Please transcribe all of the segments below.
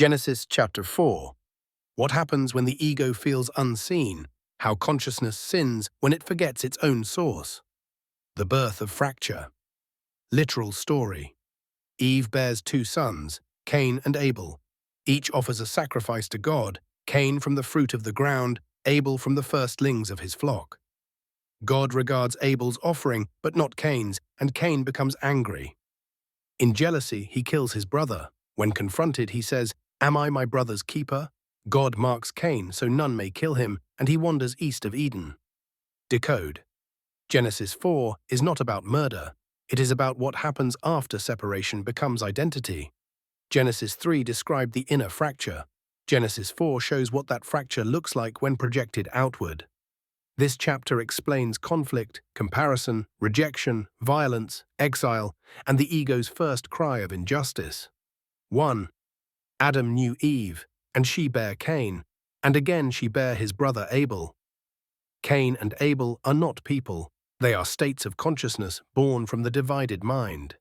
Genesis chapter 4. What happens when the ego feels unseen? How consciousness sins when it forgets its own source. The birth of fracture. Literal story. Eve bears two sons, Cain and Abel. Each offers a sacrifice to God, Cain from the fruit of the ground, Abel from the firstlings of his flock. God regards Abel's offering, but not Cain's, and Cain becomes angry. In jealousy, he kills his brother. When confronted, he says, "Am I my brother's keeper?" God marks Cain so none may kill him, and he wanders east of Eden. Decode. Genesis 4 is not about murder. It is about what happens after separation becomes identity. Genesis 3 described the inner fracture. Genesis 4 shows what that fracture looks like when projected outward. This chapter explains conflict, comparison, rejection, violence, exile, and the ego's first cry of injustice. 1. Adam knew Eve, and she bare Cain, and again she bare his brother Abel. Cain and Abel are not people. They are states of consciousness born from the divided mind.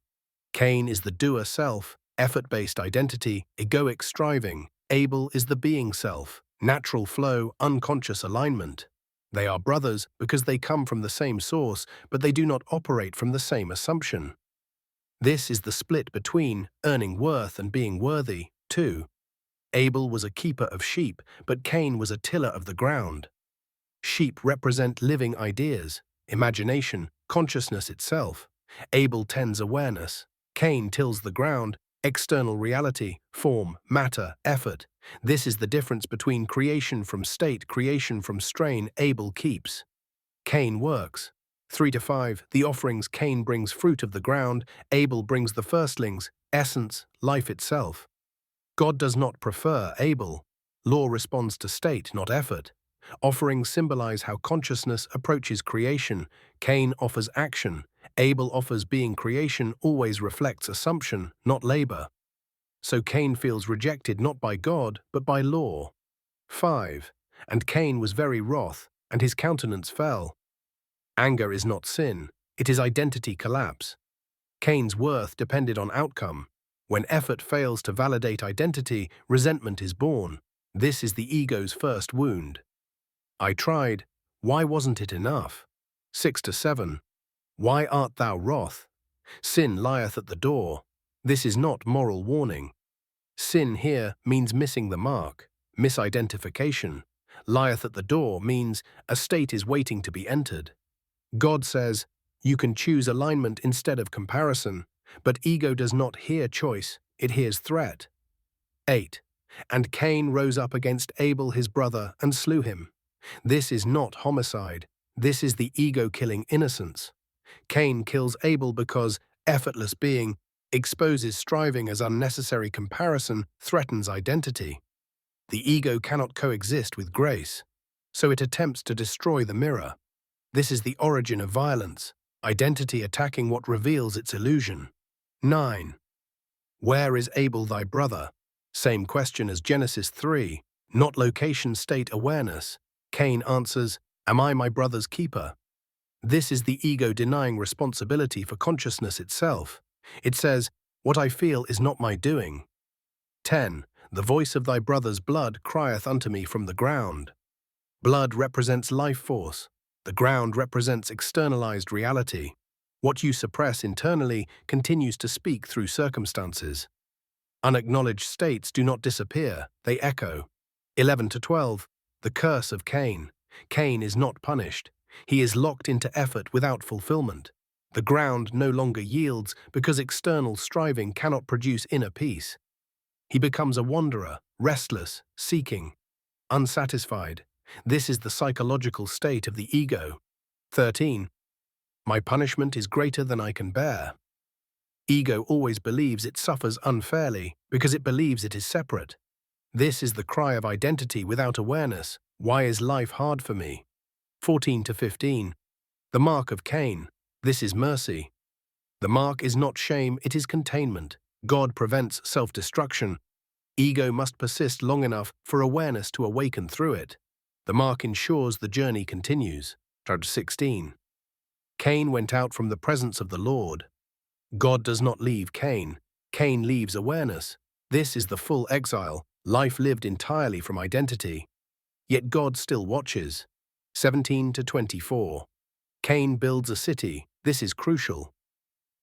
Cain is the doer self, effort-based identity, egoic striving. Abel is the being self, natural flow, unconscious alignment. They are brothers because they come from the same source, but they do not operate from the same assumption. This is the split between earning worth and being worthy. 2. Abel was a keeper of sheep, but Cain was a tiller of the ground. Sheep represent living ideas, imagination, consciousness itself. Abel tends awareness. Cain tills the ground, external reality, form, matter, effort. This is the difference between creation from state, creation from strain. Abel keeps. Cain works. 3-5. The offerings. Cain brings fruit of the ground. Abel brings the firstlings, essence, life itself. God does not prefer Abel. Law responds to state, not effort. Offerings symbolize how consciousness approaches creation. Cain offers action. Abel offers being. Creation always reflects assumption, not labor. So Cain feels rejected not by God, but by law. 5. And Cain was very wroth, and his countenance fell. Anger is not sin, it is identity collapse. Cain's worth depended on outcome. When effort fails to validate identity, resentment is born. This is the ego's first wound. I tried. Why wasn't it enough? 6-7. Why art thou wroth? Sin lieth at the door. This is not moral warning. Sin here means missing the mark, misidentification. Lieth at the door means a state is waiting to be entered. God says, you can choose alignment instead of comparison, but ego does not hear choice, it hears threat. 8. And Cain rose up against Abel his brother and slew him. This is not homicide, this is the ego killing innocence. Cain kills Abel because effortless being exposes striving as unnecessary comparison, threatens identity. The ego cannot coexist with grace, so it attempts to destroy the mirror. This is the origin of violence, identity attacking what reveals its illusion. 9. Where is Abel thy brother? Same question as Genesis 3, not location state awareness. Cain answers, am I my brother's keeper? This is the ego denying responsibility for consciousness itself. It says, what I feel is not my doing. 10. The voice of thy brother's blood crieth unto me from the ground. Blood represents life force. The ground represents externalized reality. What you suppress internally continues to speak through circumstances. Unacknowledged states do not disappear, they echo. 11-12. The curse of Cain. Cain is not punished. He is locked into effort without fulfillment. The ground no longer yields because external striving cannot produce inner peace. He becomes a wanderer, restless, seeking, unsatisfied. This is the psychological state of the ego. 13. My punishment is greater than I can bear. Ego always believes it suffers unfairly because it believes it is separate. This is the cry of identity without awareness. Why is life hard for me? 14-15. The mark of Cain. This is mercy. The mark is not shame, it is containment. God prevents self-destruction. Ego must persist long enough for awareness to awaken through it. The mark ensures the journey continues. Chapter 16. Cain went out from the presence of the Lord. God does not leave Cain. Cain leaves awareness. This is the full exile, Life lived entirely from identity. Yet God still watches. 17 to 24. Cain builds a city. This is crucial.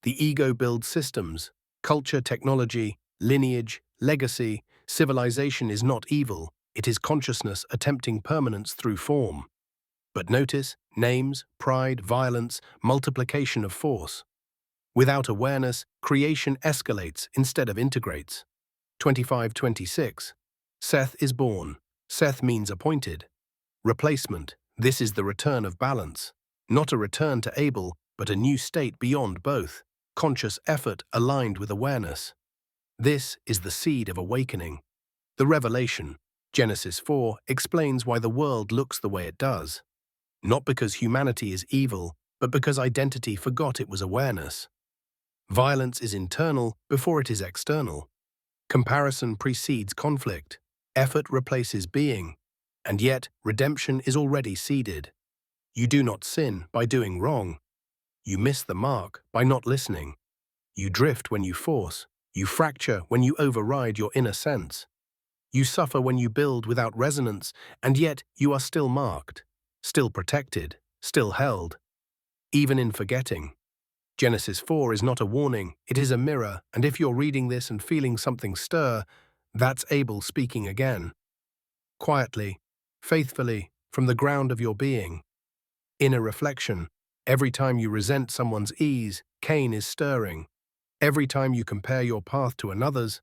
The ego builds systems. Culture, technology, lineage, legacy, civilization is not evil. It is consciousness attempting permanence through form. But notice, names, pride, violence, multiplication of force. Without awareness, creation escalates instead of integrates. 25-26. Seth is born. Seth means appointed. Replacement. This is the return of balance. Not a return to Abel, but a new state beyond both. Conscious effort aligned with awareness. This is the seed of awakening. The revelation, Genesis 4, explains why the world looks the way it does. Not because humanity is evil, but because identity forgot it was awareness. Violence is internal before it is external. Comparison precedes conflict. Effort replaces being. And yet, redemption is already seeded. You do not sin by doing wrong. You miss the mark by not listening. You drift when you force. You fracture when you override your inner sense. You suffer when you build without resonance, and yet you are still marked, still protected, still held. Even in forgetting. Genesis 4 is not a warning, it is a mirror, and if you're reading this and feeling something stir, that's Abel speaking again. Quietly, faithfully, from the ground of your being. Inner reflection. Every time you resent someone's ease, Cain is stirring. Every time you compare your path to another's,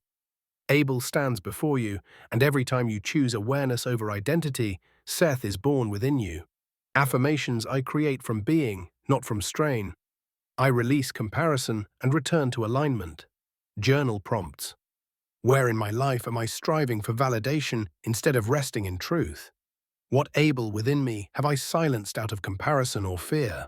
Abel stands before you, and every time you choose awareness over identity, Seth is born within you. Affirmations I create from being, not from strain. I release comparison and return to alignment. Journal prompts. Where in my life am I striving for validation instead of resting in truth? What Abel within me have I silenced out of comparison or fear?